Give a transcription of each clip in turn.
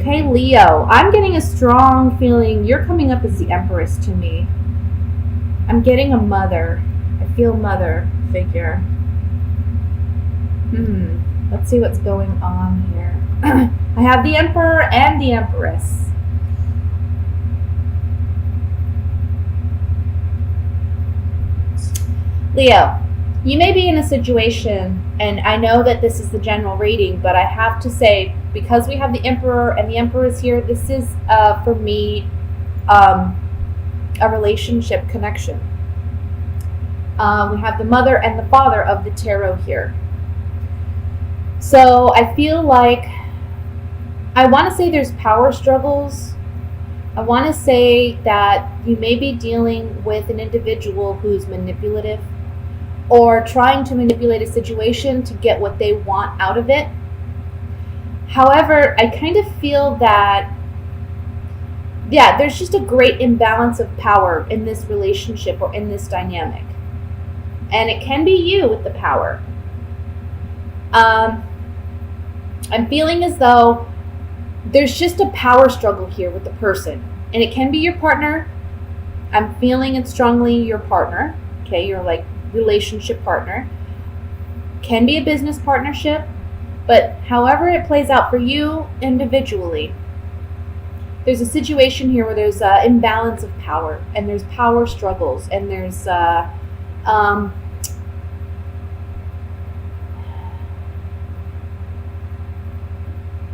Okay, Leo, I'm getting a strong feeling you're coming up as the Empress to me. I'm getting a mother. I feel mother figure. Let's see what's going on here. I have the Emperor and the Empress. Leo, you may be in a situation, and I know that this is the general reading, but I have to say, because we have the Emperor and the Empress here, this is, for me, a relationship connection. We have the mother and the father of the tarot here. So I feel like, I want to say there's power struggles. I want to say that you may be dealing with an individual who's manipulative or trying to manipulate a situation to get what they want out of it. However, I kind of feel that, yeah, there's just a great imbalance of power in this relationship or in this dynamic. And it can be you with the power. I'm feeling as though there's just a power struggle here with the person. And it can be your partner. I'm feeling it strongly your partner. Okay, your like relationship partner. Can be a business partnership. But however it plays out for you individually, there's a situation here where there's an imbalance of power. And there's power struggles. And there's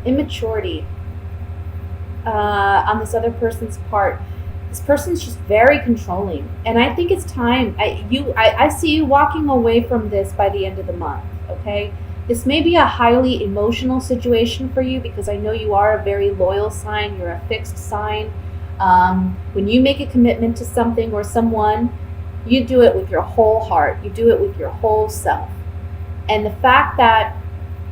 immaturity on this other person's part. This person's just very controlling, and I think it's time. I see you walking away from this by the end of the month. Okay, this may be a highly emotional situation for you because I know you are a very loyal sign. You're a fixed sign. When you make a commitment to something or someone, you do it with your whole heart. You do it with your whole self. And the fact that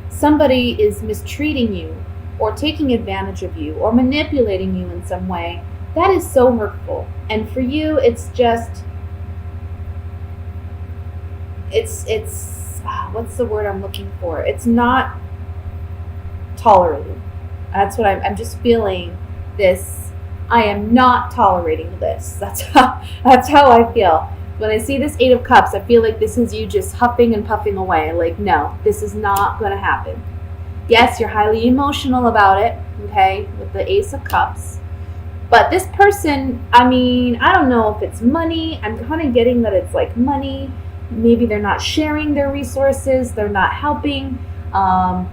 somebody is mistreating you or taking advantage of you or manipulating you in some way, that is so hurtful. And for you, it's just, it's what's the word I'm looking for? It's not tolerated. That's what I'm just feeling this. I am not tolerating this. That's how I feel. When I see this 8 of Cups, I feel like this is you just huffing and puffing away. Like, no, this is not going to happen. Yes, you're highly emotional about it, okay, with the Ace of Cups. But this person, I mean, I don't know if it's money. I'm kind of getting that it's like money. Maybe they're not sharing their resources. They're not helping. But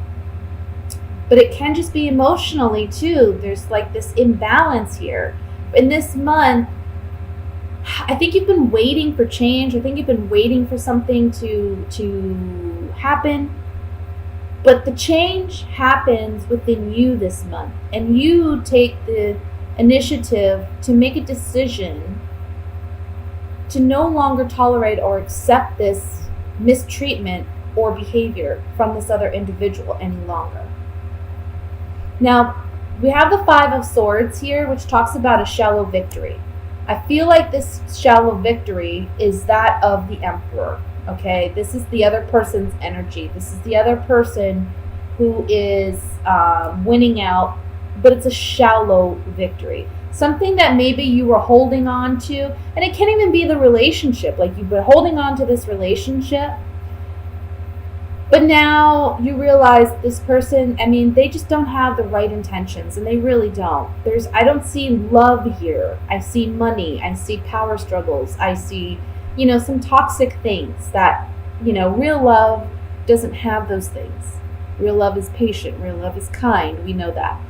it can just be emotionally, too. There's like this imbalance here. In this month, I think you've been waiting for change. I think you've been waiting for something to happen. But the change happens within you this month. And you take the initiative to make a decision to no longer tolerate or accept this mistreatment or behavior from this other individual any longer. Now, we have the 5 of Swords here, which talks about a shallow victory. I feel like this shallow victory is that of the Emperor, okay? This is the other person's energy. This is the other person who is winning out, but it's a shallow victory. Something that maybe you were holding on to, and it can't even be the relationship. Like, you've been holding on to this relationship, but now you realize this person, I mean, they just don't have the right intentions, and they really don't. I don't see love here. I see money. I see power struggles. I see, some toxic things that, real love doesn't have those things. Real love is patient. Real love is kind. We know that.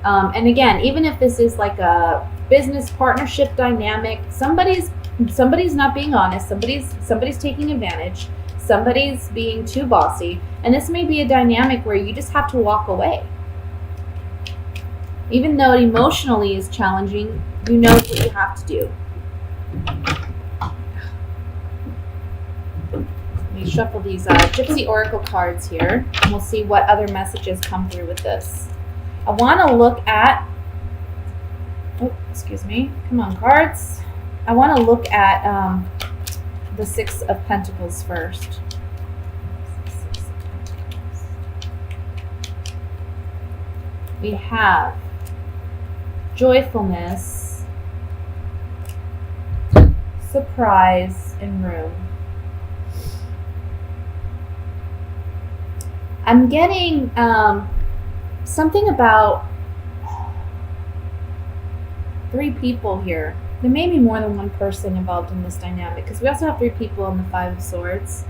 And again, even if this is like a business partnership dynamic, somebody's not being honest. Somebody's taking advantage. Somebody's being too bossy, and this may be a dynamic where you just have to walk away. Even though it emotionally is challenging, you know what you have to do. Let me shuffle these Gypsy Oracle cards here, and we'll see what other messages come through with this. I want to look at, come on, cards. I want to look at the 6 of Pentacles first. we have joyfulness, surprise, and room. I'm getting something about 3 people here. There may be more than one person involved in this dynamic because we also have 3 people on the 5 of Swords.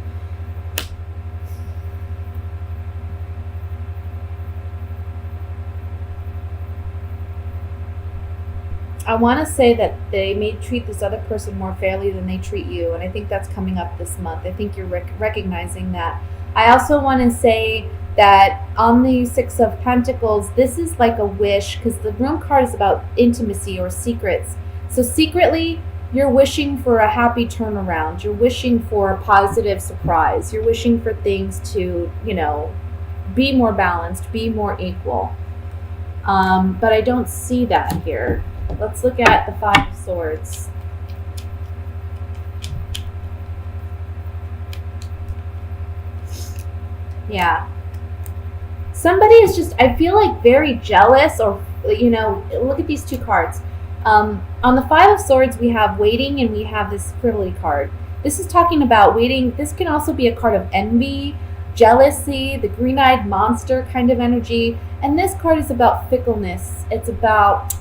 I want to say that they may treat this other person more fairly than they treat you, and I think that's coming up this month. I think you're recognizing that. I also want to say that on the 6 of Pentacles, this is like a wish, because the Room card is about intimacy or secrets. So secretly, you're wishing for a happy turnaround. You're wishing for a positive surprise. You're wishing for things to, be more balanced, be more equal. But I don't see that here. Let's look at the 5 of Swords. Yeah. Somebody is just, I feel like, very jealous, or, look at these 2 cards. On the 5 of Swords, we have waiting, and we have this frivolity card. This is talking about waiting. This can also be a card of envy, jealousy, the green-eyed monster kind of energy. And this card is about fickleness. It's about,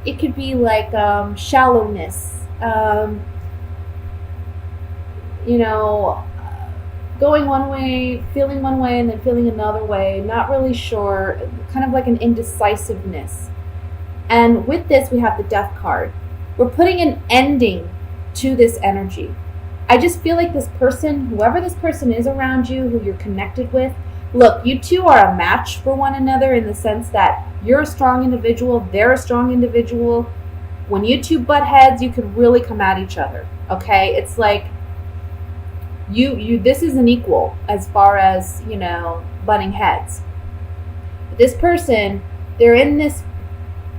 it could be like shallowness, going one way, feeling one way, and then feeling another way, not really sure, kind of like an indecisiveness. And with this, we have the Death card. We're putting an ending to this energy. I just feel like this person, whoever this person is around you, who you're connected with, look, you two are a match for one another in the sense that you're a strong individual, they're a strong individual. When you two butt heads, you could really come at each other, okay? It's like, this is an equal as far as, butting heads. This person, they're in this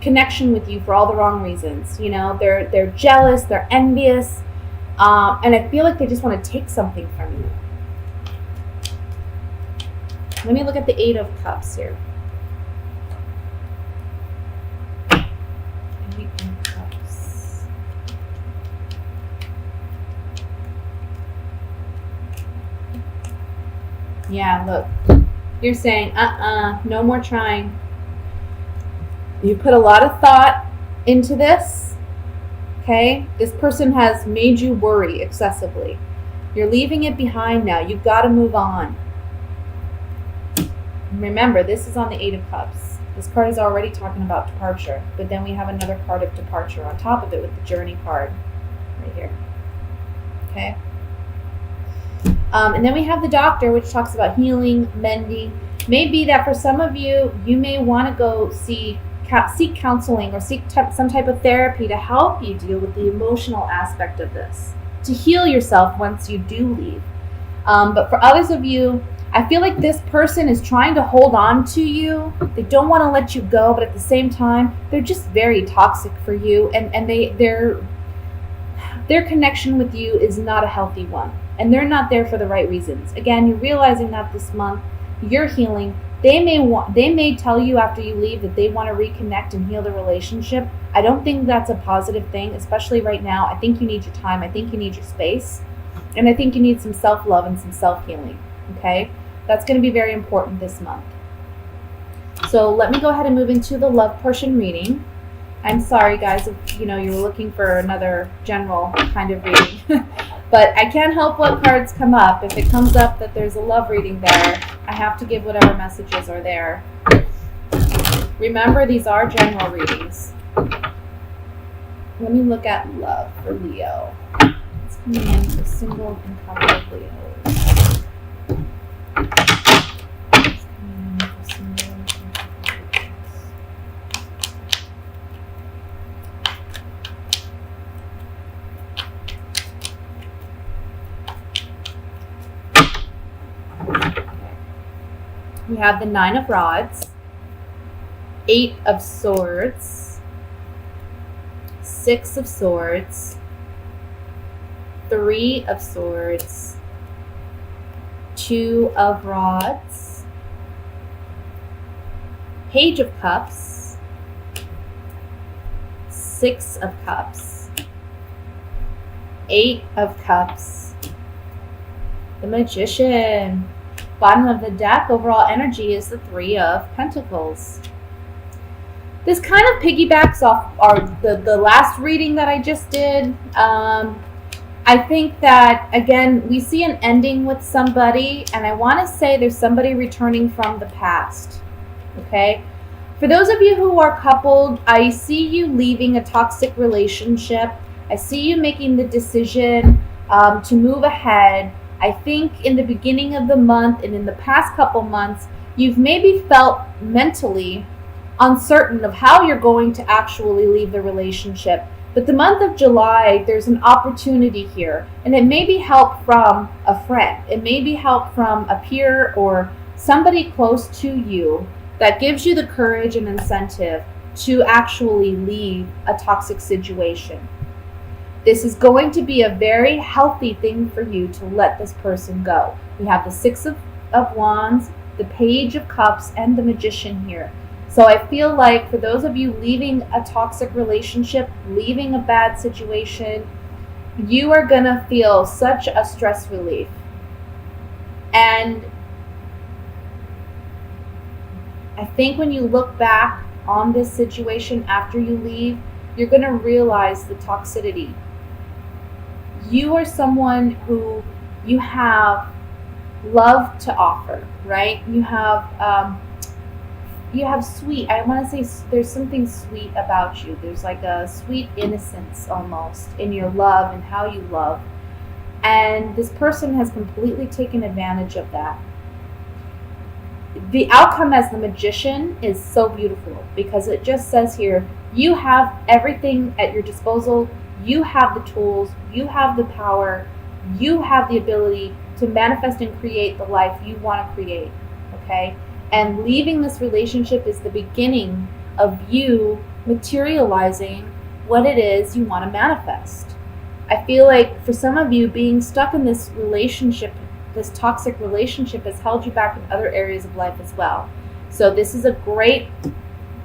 connection with you for all the wrong reasons. They're jealous, they're envious, and I feel like they just want to take something from you. Let me look at the 8 of Cups here. 8 of Cups. Yeah, look. You're saying, no more trying. You put a lot of thought into this, okay? This person has made you worry excessively. You're leaving it behind now. You've got to move on. Remember, this is on the 8 of Cups. This card is already talking about departure, but then we have another card of departure on top of it with the Journey card right here. Okay? And then we have the Doctor, which talks about healing, mending. Maybe that for some of you, you may want to go seek counseling or seek some type of therapy to help you deal with the emotional aspect of this, to heal yourself once you do leave. But for others of you, I feel like this person is trying to hold on to you. They don't want to let you go, but at the same time, they're just very toxic for you, and their connection with you is not a healthy one, and they're not there for the right reasons. Again, you're realizing that this month, you're healing. They may tell you after you leave that they want to reconnect and heal the relationship. I don't think that's a positive thing, especially right now. I think you need your time. I think you need your space. And I think you need some self-love and some self-healing, okay? That's going to be very important this month. So let me go ahead and move into the love portion reading. I'm sorry, guys, if you were looking for another general kind of reading. But I can't help what cards come up. If it comes up that there's a love reading there, I have to give whatever messages are there. Remember, these are general readings. Let me look at love for Leo. It's coming in for single and couple of Leos. It's coming in for single and couple of Leos. We have the 9 of Rods, 8 of Swords, 6 of Swords, 3 of Swords, 2 of Rods, Page of Cups, Six of Cups, Eight of Cups, the Magician. Bottom of the deck, overall energy is the Three of Pentacles. This kind of piggybacks off the last reading that I just did. I think that, again, we see an ending with somebody, and I want to say there's somebody returning from the past, okay? For those of you who are coupled, I see you leaving a toxic relationship. I see you making the decision to move ahead. I think in the beginning of the month and in the past couple months, you've maybe felt mentally uncertain of how you're going to actually leave the relationship. But the month of July, there's an opportunity here, and it may be help from a friend. It may be help from a peer or somebody close to you that gives you the courage and incentive to actually leave a toxic situation. This is going to be a very healthy thing for you to let this person go. We have the Six of Wands, the Page of Cups, and the Magician here. So I feel like for those of you leaving a toxic relationship, leaving a bad situation, you are going to feel such a stress relief. And I think when you look back on this situation after you leave, you're going to realize the toxicity. You are someone who you have love to offer, right? You have sweet, I want to say there's something sweet about you. There's like a sweet innocence almost in your love and how you love. And this person has completely taken advantage of that. The outcome as the Magician is so beautiful because it just says here, you have everything at your disposal. You have the tools. You have the power. You have the ability to manifest and create the life you want to create, okay? And leaving this relationship is the beginning of you materializing what it is you want to manifest. I feel like for some of you, being stuck in this relationship, this toxic relationship, has held you back in other areas of life as well. So this is a great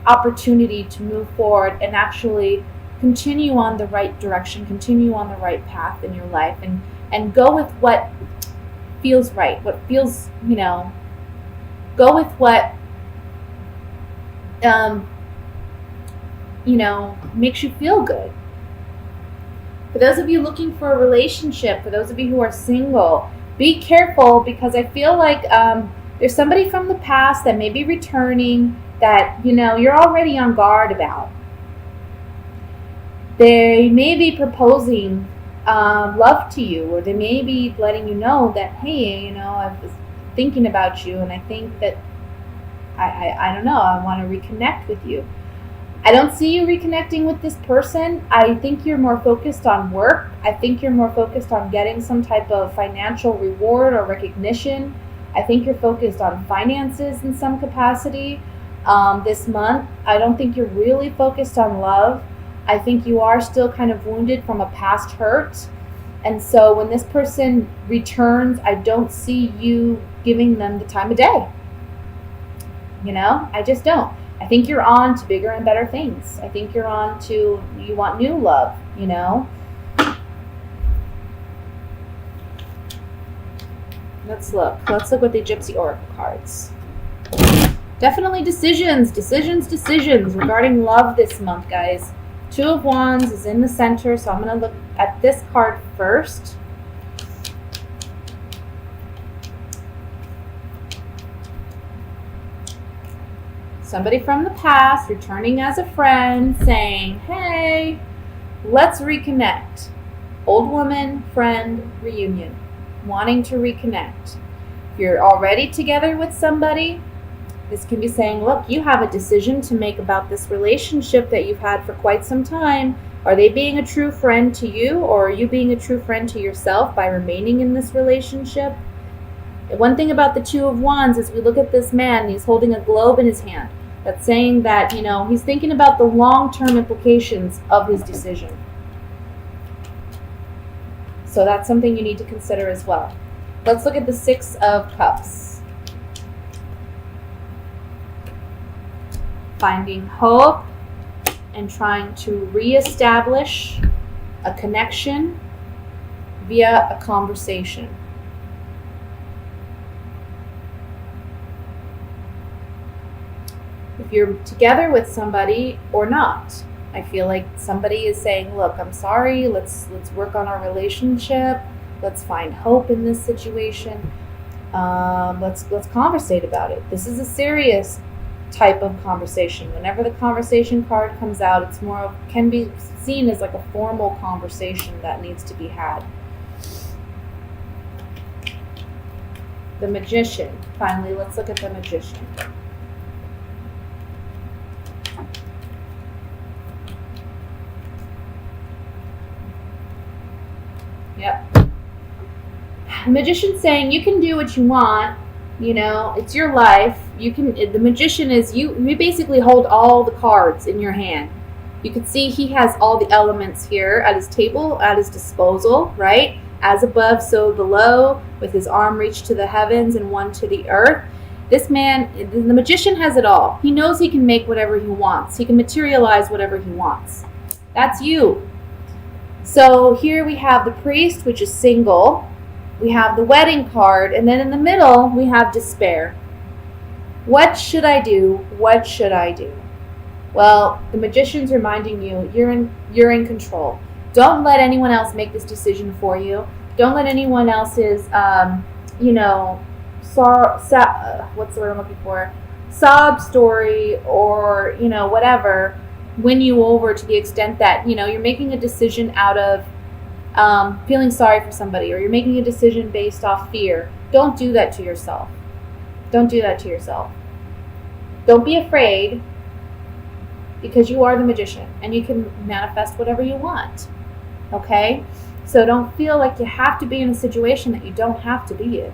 opportunity to move forward and actually continue on the right direction, continue on the right path in your life, and go with what feels right, what feels, go with what, makes you feel good. For those of you looking for a relationship, for those of you who are single, be careful because I feel like there's somebody from the past that may be returning that, you're already on guard about. They may be proposing love to you, or they may be letting you know that, hey, I was thinking about you, and I think that I don't know, I want to reconnect with you. I don't see you reconnecting with this person. I think you're more focused on work. I think you're more focused on getting some type of financial reward or recognition. I think you're focused on finances in some capacity this month. I don't think you're really focused on love. I think you are still kind of wounded from a past hurt. And so when this person returns, I don't see you giving them the time of day. I just don't. I think you're on to bigger and better things. I think you're on to, you want new love, Let's look with the Gypsy Oracle cards. Definitely decisions regarding love this month, guys. Two of Wands is in the center, so I'm going to look at this card first. Somebody from the past returning as a friend saying, hey, let's reconnect. Old woman, friend, reunion. Wanting to reconnect. If you're already together with somebody, this can be saying, look, you have a decision to make about this relationship that you've had for quite some time. Are they being a true friend to you, or are you being a true friend to yourself by remaining in this relationship? One thing about the Two of Wands is we look at this man, he's holding a globe in his hand. That's saying that, he's thinking about the long-term implications of his decision. So that's something you need to consider as well. Let's look at the Six of Cups. finding hope and trying to reestablish a connection via a conversation. If you're together with somebody or not, I feel like somebody is saying, look, I'm sorry, let's work on our relationship, let's find hope in this situation, let's conversate about it. This is a serious type of conversation. Whenever the conversation card comes out, it's more of, can be seen as like a formal conversation that needs to be had. The Magician. Finally, let's look at the Magician. Yep. The Magician's saying you can do what you want. You know, it's your life. You can. The Magician is you. You basically hold all the cards in your hand. You can see he has all the elements here at his table, at his disposal, right? As above, so below, with his arm reached to the heavens and one to the earth. This man, the Magician, has it all. He knows he can make whatever he wants. He can materialize whatever he wants. That's you. So here we have the Priest, which is single. We have the Wedding card, and then in the middle we have despair. What should I do? What should I do? Well, the Magician's reminding you you're in control. Don't let anyone else make this decision for you. Don't let anyone else's what's the word I'm looking for? Sob story or whatever win you over to the extent that you're making a decision out of feeling sorry for somebody, or you're making a decision based off fear. Don't do that to yourself. Don't do that to yourself. Don't be afraid, because you are the Magician and you can manifest whatever you want. Okay? So don't feel like you have to be in a situation that you don't have to be in.